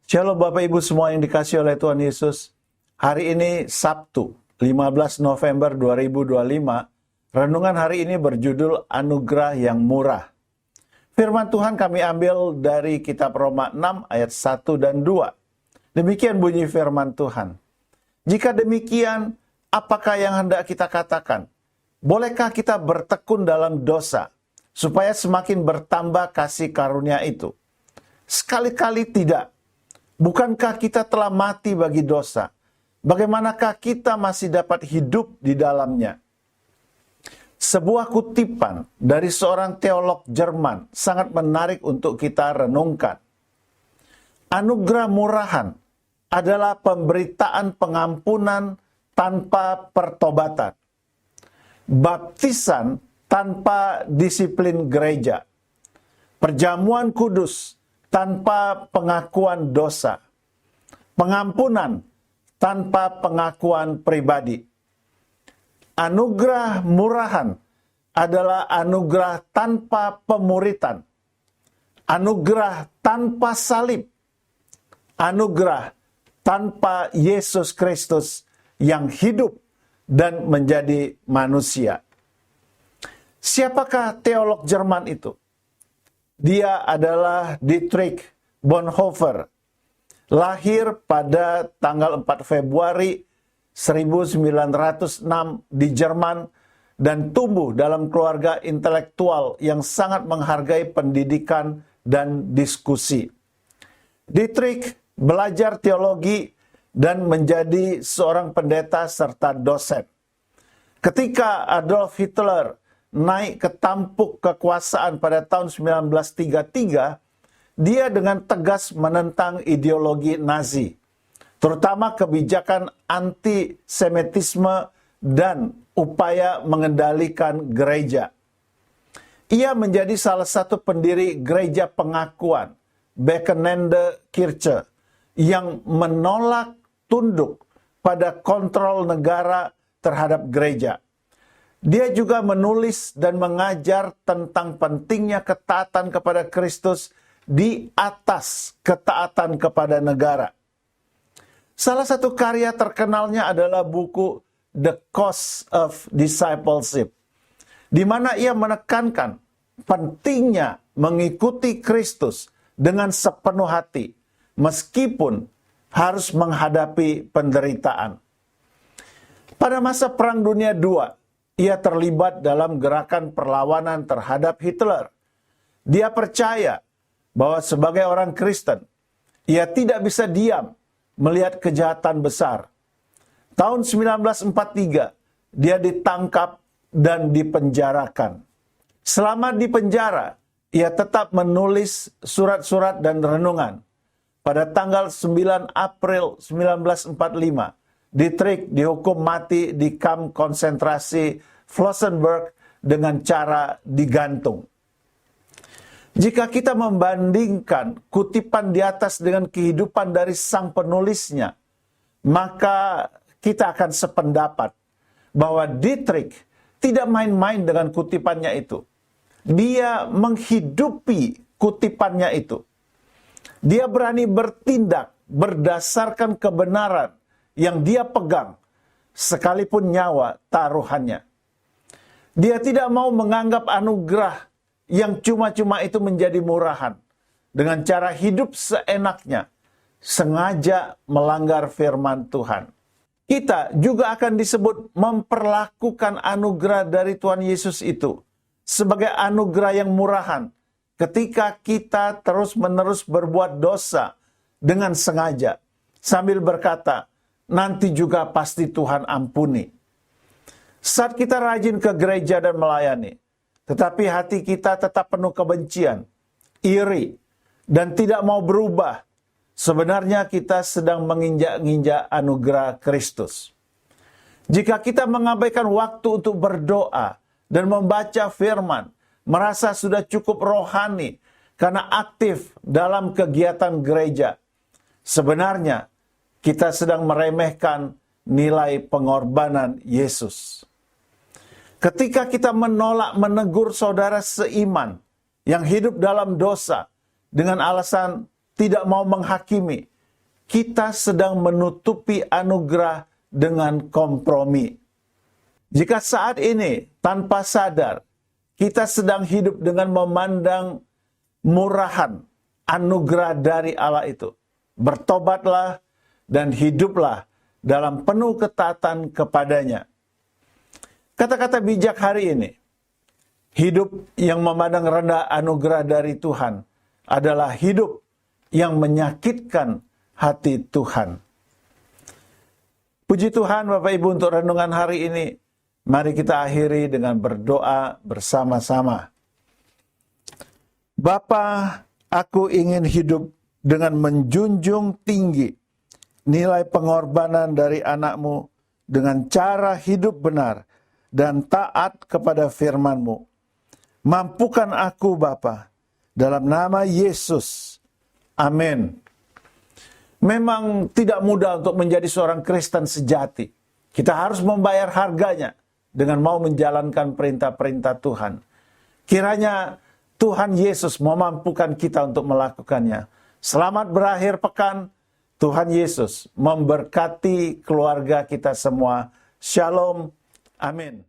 Shalom Bapak Ibu semua yang dikasihi oleh Tuhan Yesus. Hari ini Sabtu, 15 November 2025. Renungan hari ini berjudul Anugerah yang Murah. Firman Tuhan kami ambil dari kitab Roma 6 ayat 1 dan 2. Demikian bunyi firman Tuhan. Jika demikian, apakah yang hendak kita katakan? Bolehkah kita bertekun dalam dosa, supaya semakin bertambah kasih karunia itu? Sekali-kali tidak. Bukankah kita telah mati bagi dosa? Bagaimanakah kita masih dapat hidup di dalamnya? Sebuah kutipan dari seorang teolog Jerman sangat menarik untuk kita renungkan. Anugerah murahan adalah pemberitaan pengampunan tanpa pertobatan. Baptisan tanpa disiplin gereja. Perjamuan kudus tanpa pengakuan dosa. Pengampunan tanpa pengakuan pribadi. Anugerah murahan adalah anugerah tanpa pemuritan. Anugerah tanpa salib. Anugerah tanpa Yesus Kristus yang hidup dan menjadi manusia. Siapakah teolog Jerman itu? Dia adalah Dietrich Bonhoeffer. Lahir pada tanggal 4 Februari 1906 di Jerman dan tumbuh dalam keluarga intelektual yang sangat menghargai pendidikan dan diskusi. Dietrich belajar teologi dan menjadi seorang pendeta serta dosen. Ketika Adolf Hitler naik ke tampuk kekuasaan pada tahun 1933, dia dengan tegas menentang ideologi Nazi, terutama kebijakan antisemitisme dan upaya mengendalikan gereja. Ia menjadi salah satu pendiri gereja pengakuan, Bekennende Kirche, yang menolak tunduk pada kontrol negara terhadap gereja. Dia juga menulis dan mengajar tentang pentingnya ketaatan kepada Kristus di atas ketaatan kepada negara. Salah satu karya terkenalnya adalah buku The Cost of Discipleship, di mana ia menekankan pentingnya mengikuti Kristus dengan sepenuh hati, meskipun harus menghadapi penderitaan. Pada masa Perang Dunia II, ia terlibat dalam gerakan perlawanan terhadap Hitler. Dia percaya bahwa sebagai orang Kristen, ia tidak bisa diam melihat kejahatan besar. Tahun 1943, dia ditangkap dan dipenjarakan. Selama di penjara, ia tetap menulis surat-surat dan renungan. Pada tanggal 9 April 1945, Dietrich dihukum mati di kamp konsentrasi Flossenburg dengan cara digantung. Jika kita membandingkan kutipan di atas dengan kehidupan dari sang penulisnya, maka kita akan sependapat bahwa Dietrich tidak main-main dengan kutipannya itu. Dia menghidupi kutipannya itu. Dia berani bertindak berdasarkan kebenaran yang dia pegang, sekalipun nyawa taruhannya. Dia tidak mau menganggap anugerah yang cuma-cuma itu menjadi murahan. Dengan cara hidup seenaknya, sengaja melanggar firman Tuhan. Kita juga akan disebut memperlakukan anugerah dari Tuhan Yesus itu sebagai anugerah yang murahan ketika kita terus-menerus berbuat dosa dengan sengaja, sambil berkata, nanti juga pasti Tuhan ampuni. Saat kita rajin ke gereja dan melayani, tetapi hati kita tetap penuh kebencian, iri, dan tidak mau berubah, sebenarnya kita sedang menginjak-injak anugerah Kristus. Jika kita mengabaikan waktu untuk berdoa dan membaca firman, merasa sudah cukup rohani karena aktif dalam kegiatan gereja, sebenarnya kita sedang meremehkan nilai pengorbanan Yesus. Ketika kita menolak menegur saudara seiman yang hidup dalam dosa dengan alasan tidak mau menghakimi kita sedang menutupi anugerah dengan kompromi. Jika saat ini tanpa sadar kita sedang hidup dengan memandang murahan anugerah dari Allah itu, bertobatlah dan hiduplah dalam penuh ketaatan kepadanya. Kata-kata bijak hari ini, hidup yang memandang rendah anugerah dari Tuhan adalah hidup yang menyakitkan hati Tuhan. Puji Tuhan Bapak Ibu untuk renungan hari ini. Mari kita akhiri dengan berdoa bersama-sama. Bapa, aku ingin hidup dengan menjunjung tinggi nilai pengorbanan dari anak-Mu dengan cara hidup benar dan taat kepada firman-Mu. Mampukan aku Bapa, dalam nama Yesus. Amin. Memang tidak mudah untuk menjadi seorang Kristen sejati. Kita harus membayar harganya dengan mau menjalankan perintah-perintah Tuhan. Kiranya Tuhan Yesus memampukan kita untuk melakukannya. Selamat berakhir pekan. Tuhan Yesus memberkati keluarga kita semua. Shalom. Amin.